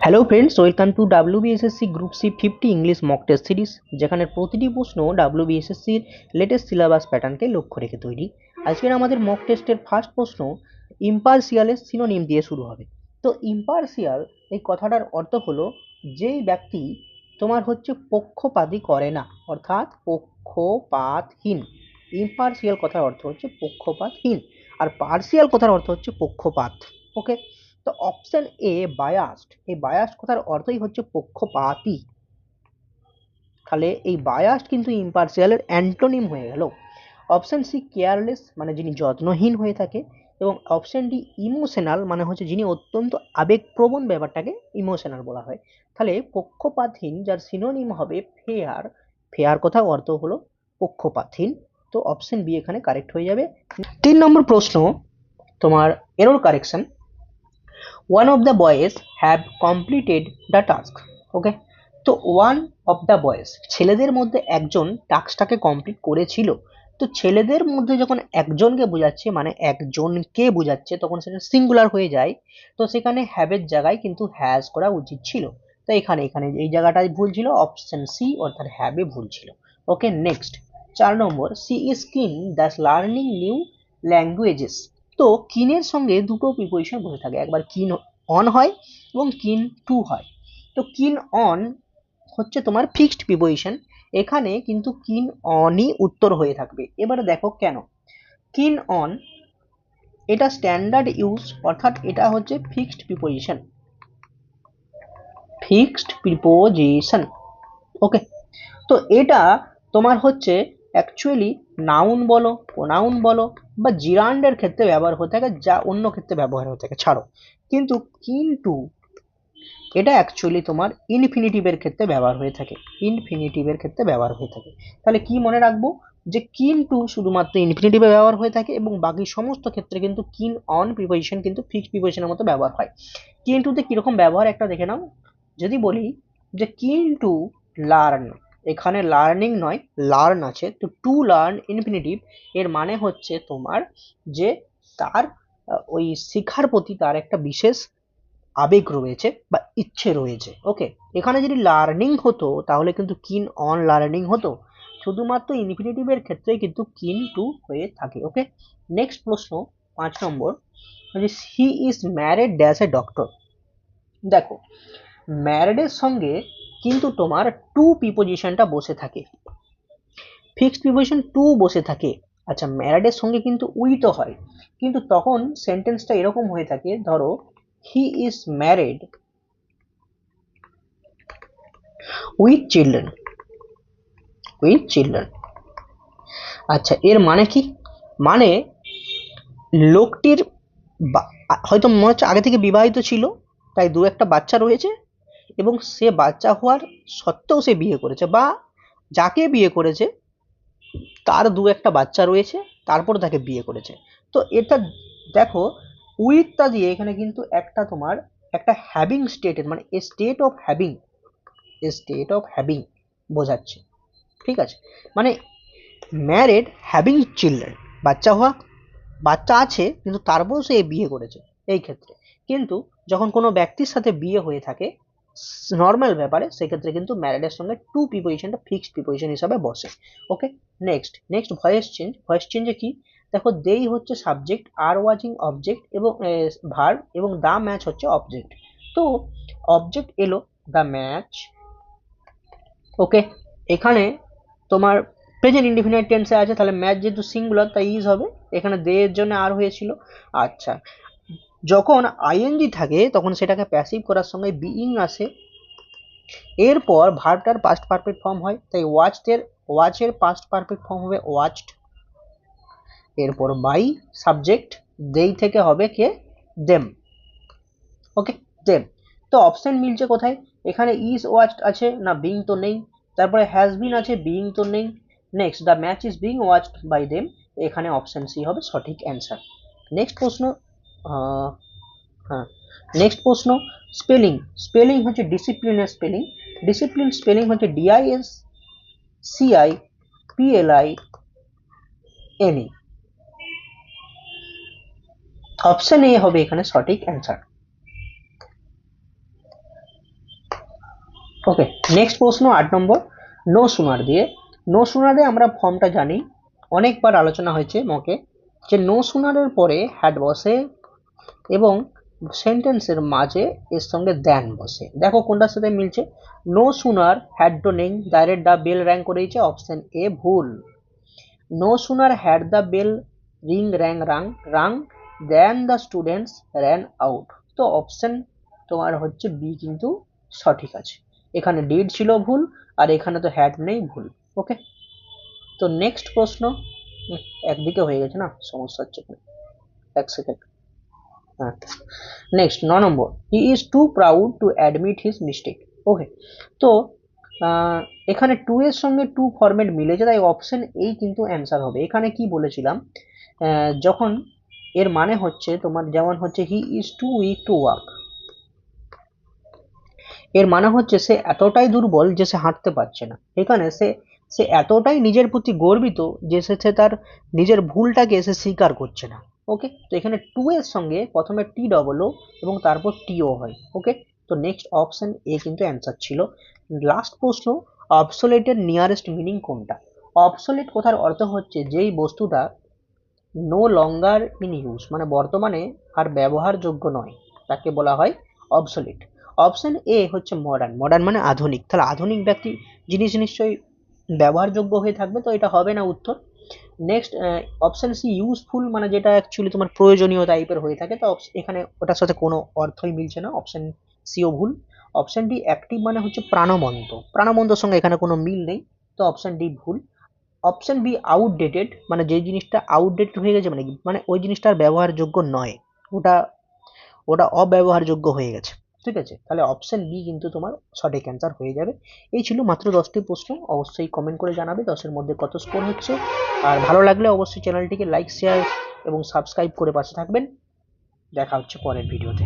Hello friends, welcome to WBSSC group C 50 English mock test series, যেখানে প্রতিটি প্রশ্ন ডাব্লিউবিএসএসসির latest syllabus প্যাটার্নকে লক্ষ্য রেখে তৈরি। আজকের আমাদের মক টেস্টের ফার্স্ট প্রশ্ন ইম্পার্সিয়ালের সিনোনিম দিয়ে শুরু হবে। তো ইম্পার্সিয়াল এই কথাটার অর্থ হলো যেই ব্যক্তি তোমার হচ্ছে পক্ষপাতী করে না, অর্থাৎ পক্ষপাতহীন। ইম্পার্সিয়াল কথার অর্থ হচ্ছে পক্ষপাতহীন, আর পার্সিয়াল কথার অর্থ হচ্ছে পক্ষপাত। ওকে, তো অপশন এ বায়াসড, এই বায়াসড কথার অর্থই হচ্ছে পক্ষপাতী। তাহলে এই বায়াসড কিন্তু ইম্পার্সিয়ালের অ্যান্টোনিম হয়ে গেল। অপশন সি কেয়ারলেস, মানে যিনি যত্নহীন হয়ে থাকে। এবং অপশন ডি ইমোশনাল, মানে হচ্ছে যিনি অত্যন্ত আবেগপ্রবণ, ব্যাপারটাকে ইমোশনাল বলা হয়। তাহলে পক্ষপাতহীন যার সিনোনিম হবে ফেয়ার, ফেয়ার কথার অর্থ হলো পক্ষপাতহীন। তো অপশন বি এখানে কারেক্ট হয়ে যাবে। 3 নম্বর প্রশ্ন তোমার error correction. one of the boys have completed the task. ওকে, তো ওয়ান অফ দ্য বয়েজ, ছেলেদের মধ্যে একজন টাস্কটাকে কমপ্লিট করেছিল। তো ছেলেদের মধ্যে যখন একজনকে বোঝাচ্ছে, মানে একজনকে বোঝাচ্ছে, তখন সেটা সিঙ্গুলার হয়ে যায়। তো সেখানে হ্যাভের জায়গায় কিন্তু হ্যাজ করা উচিত ছিল। তো এখানে এখানে এই জায়গাটায় ভুল ছিল, অপশন সি অর্থাৎ হ্যাভে ভুল ছিল। ওকে, নেক্সট 4 নম্বর, সি ইজ কিন দ্যাস লার্নিং নিউ ল্যাঙ্গুয়েজেস। তো কিনের সঙ্গে দুটো প্রিপোজিশন বসে থাকে, একবার কিন অন হয় এবং কিন টু হয়। তো কিন অন হচ্ছে তোমার ফিক্সড প্রিপোজিশন, এখানে কিন্তু কিন অনই উত্তর হয়ে থাকবে। এবারে দেখো কেন কিন অন, এটা স্ট্যান্ডার্ড ইউজ, অর্থাৎ এটা হচ্ছে ফিক্সড প্রিপোজিশন, ফিক্সড প্রিপোজিশন। ওকে, তো এটা তোমার হচ্ছে অ্যাকচুয়ালি নাউন বলো, প্রোনাউন বলো বা জিরান্ডের ক্ষেত্রে ব্যবহার হয়ে থাকে, যা অন্য ক্ষেত্রে ব্যবহার হয়ে থাকে ছাড়ো। কিন্তু কিন্তু এটা অ্যাকচুয়ালি তোমার ইনফিনিটিভের ক্ষেত্রে ব্যবহার হয়ে থাকে, ইনফিনিটিভের ক্ষেত্রে ব্যবহার হয়ে থাকে। তাহলে কি মনে রাখবো, যে কিন্তু শুধুমাত্র ইনফিনিটিভে ব্যবহার হয়ে থাকে এবং বাকি সমস্ত ক্ষেত্রে কিন্তু কিন অন প্রিপোজিশন কিন্তু ফিক্সড প্রিপোজিশনের মতো ব্যবহার হয়। কিন্টুতে কিরকম ব্যবহার একটা দেখে নাও। যদি বলি যে কিন্টু লার্ন, এখানে লার্নিং নয় লার্ন আছে, তো টু লার্ন ইনফিনিটিভ, এর মানে হচ্ছে তোমার যে তার ওই শিক্ষার প্রতি তার একটা বিশেষ আবেগ রয়েছে বা ইচ্ছে রয়েছে। ওকে, এখানে যদি লার্নিং হতো তাহলে কিন্তু কিন অন লার্নিং হতো, শুধুমাত্র ইনফিনিটিভের ক্ষেত্রে কিন্তু কিন টু হয়ে থাকে। ওকে, নেক্সট প্রশ্ন 5 number, he is married dash a doctor. দেখো ম্যারিডের সঙ্গে কিন্তু তোমার টু প্রিপোজিশনটা বসে থাকে, ফিক্সড প্রিপোজিশন টু বসে থাকে। আচ্ছা, ম্যারিডের সঙ্গে কিন্তু উইথ হয়, কিন্তু তখন সেন্টেন্সটা এরকম হয়ে থাকে, ধরো হি is married with children, with children. আচ্ছা, এর মানে কি, মানে লোকটির হয়তো মনে হচ্ছে আগে থেকে বিবাহিত ছিল, তাই দু একটা বাচ্চা রয়েছে, এবং সে বাচ্চা হওয়ার সত্ত্বেও সে বিয়ে করেছে, বা যাকে বিয়ে করেছে তার দু একটা বাচ্চা রয়েছে, তারপর তাকে বিয়ে করেছে। তো এটা দেখো উইথটা দিয়ে এখানে কিন্তু একটা তোমার একটা হ্যাভিং স্টেটের, মানে a state of having, a state of having বোঝাচ্ছে। ঠিক আছে, মানে ম্যারিড হ্যাভিং চিলড্রেন, বাচ্চা হওয়া, বাচ্চা আছে কিন্তু তারপরেও সে বিয়ে করেছে এই ক্ষেত্রে। কিন্তু যখন কোনো ব্যক্তির সাথে বিয়ে হয়ে থাকে নর্মাল ব্যাপারে, সেক্ষেত্রে কিন্তু ম্যারিডের সঙ্গে টু প্রিপোজিশনটা ফিক্সড প্রিপোজিশন হিসাবে বসে। Okay, next next voice change, voice চেঞ্জে কি, দেখো দেই হচ্ছে সাবজেক্ট, আর ওয়াচিং অবজেক্ট এবং ভার্ব, এবং দা ম্যাচ হচ্ছে অবজেক্ট। তো অবজেক্ট এলো দা ম্যাচ। ওকে, এখানে তোমার প্রেজেন্ট ইনডিফিনাইট টেন্সে আছে, তাহলে ম্যাচ যেহেতু সিঙ্গুলার তাই ইজ হবে, এখানে দে এর জন্য আর হয়েছিল। আচ্ছা, যখন আইএনজি থাকে তখন সেটাকে প্যাসিভ করার সঙ্গে বিইং আসে, এরপর ভার্বটার পাস্ট পারফেক্ট ফর্ম হয়, তাই ওয়াচের পাস্ট পারফেক্ট ফর্ম হবে ওয়াচড। এরপর বাই সাবজেক্ট, দেই থেকে হবে কে, দেম। ওকে, দেম। তো অপশন মিলছে কোথায়, এখানে ইজ ওয়াচড আছে না, বিং তো নেই, তারপরে হ্যাজ বিন আছে, বিং তো নেই। Next the match is being watched by them, এখানে অপশন সি হবে সঠিক অ্যান্সার। নেক্সট প্রশ্ন, হ্যাঁ নেক্সট প্রশ্ন স্পেলিং। স্পেলিং হচ্ছে ডিসিপ্লিনের স্পেলিং, ডিসিপ্লিন স্পেলিং হচ্ছে D I S C I P L I N E. Option A হবে এখানে সঠিক অ্যান্সার। ওকে, নেক্সট প্রশ্ন 8 নম্বর, নো সুনার দিয়ে। নো সুনারে আমরা ফর্মটা জানি, অনেকবার আলোচনা হয়েছে মকে, যে নো সুনারের পরে হ্যাড বসে এবং সেন্টেন্সের মাঝে এর সঙ্গে দ্যান বসে। দেখো কোনটার সাথে মিলছে। নো সুনার হ্যাড তো নেই, ডাইরেক্ট দ্য বেল র্যাং করে দিয়েছে, অপশন এ ভুল। No sooner had the bell ring rang rang rang then the students ran out. তো অপশন তোমার হচ্ছে বি কিন্তু সঠিক আছে। এখানে ডিড ছিল ভুল, আর এখানে তো হ্যাড নেই, ভুল। ওকে, তো নেক্সট প্রশ্ন, একদিকে হয়ে গেছে না, সমস্যা হচ্ছে এখানে। এক সেকেন্ড। হ্যাঁ, next 9 number, he is too proud to admit his mistake. Okay, তো এখানে টু এর সঙ্গে টু ফরম্যাট মিলেছে, তাই অপশন এই কিন্তু অ্যান্সার হবে। এখানে কি বলেছিলাম, যখন এর মানে হচ্ছে তোমার, যেমন হচ্ছে he is too weak to walk, এর মানে হচ্ছে সে এতটাই দুর্বল যে সে হাঁটতে পারছে না। এখানে সে সে এতটাই নিজের প্রতি গর্বিত যে সে তার নিজের ভুলটাকে সে স্বীকার করছে না। ওকে, তো এখানে টু এর সঙ্গে প্রথমে টি ডবল ও এবং তারপর টিও হয়। ওকে, তো নেক্সট অপশন এ কিন্তু অ্যান্সার ছিল। লাস্ট প্রশ্ন, অবসোলেটের নিয়ারেস্ট মিনিং কোনটা? অবসোলেট কথার অর্থ হচ্ছে যেই বস্তুটা নো লঙ্গার ইন ইউজ, মানে বর্তমানে আর ব্যবহারযোগ্য নয়, তাকে বলা হয় অবসোলিট। অপশন এ হচ্ছে মডার্ন, মডার্ন মানে আধুনিক, তাহলে আধুনিক ব্যক্তি জিনিস নিশ্চয়ই ব্যবহারযোগ্য হয়ে থাকবে, তো এটা হবে না উত্তর। নেক্সট অপশন সি ইউজফুল, মানে যেটা অ্যাকচুয়ালি তোমার প্রয়োজনীয় টাইপের হয়ে থাকে, তো এখানে ওটার সাথে কোনো অর্থই মিলছে না, অপশন সিও ভুল। অপশন ডি অ্যাক্টিভ মানে হচ্ছে প্রাণবন্ত, প্রাণবন্তর সঙ্গে এখানে কোনো মিল নেই, তো অপশন ডি ভুল। অপশন বি আউটডেটেড, মানে যে জিনিসটা আউটডেটেড হয়ে গেছে, মানে কি, মানে ওই জিনিসটা আর ব্যবহারযোগ্য নয়, ওটা ওটা অব্যবহারযোগ্য হয়ে গেছে। ঠিক আছে, তাহলে অপশন বি কিন্তু তোমার সঠিক অ্যান্সার হয়ে যাবে। এই ছিল মাত্র 10টি প্রশ্ন, অবশ্যই কমেন্ট করে জানাবে 10-এর মধ্যে কত স্কোর হচ্ছে। আর ভালো লাগলে অবশ্যই চ্যানেলটিকে লাইক, শেয়ার এবং সাবস্ক্রাইব করে পাশে থাকবেন। দেখা হচ্ছে পরের ভিডিওতে।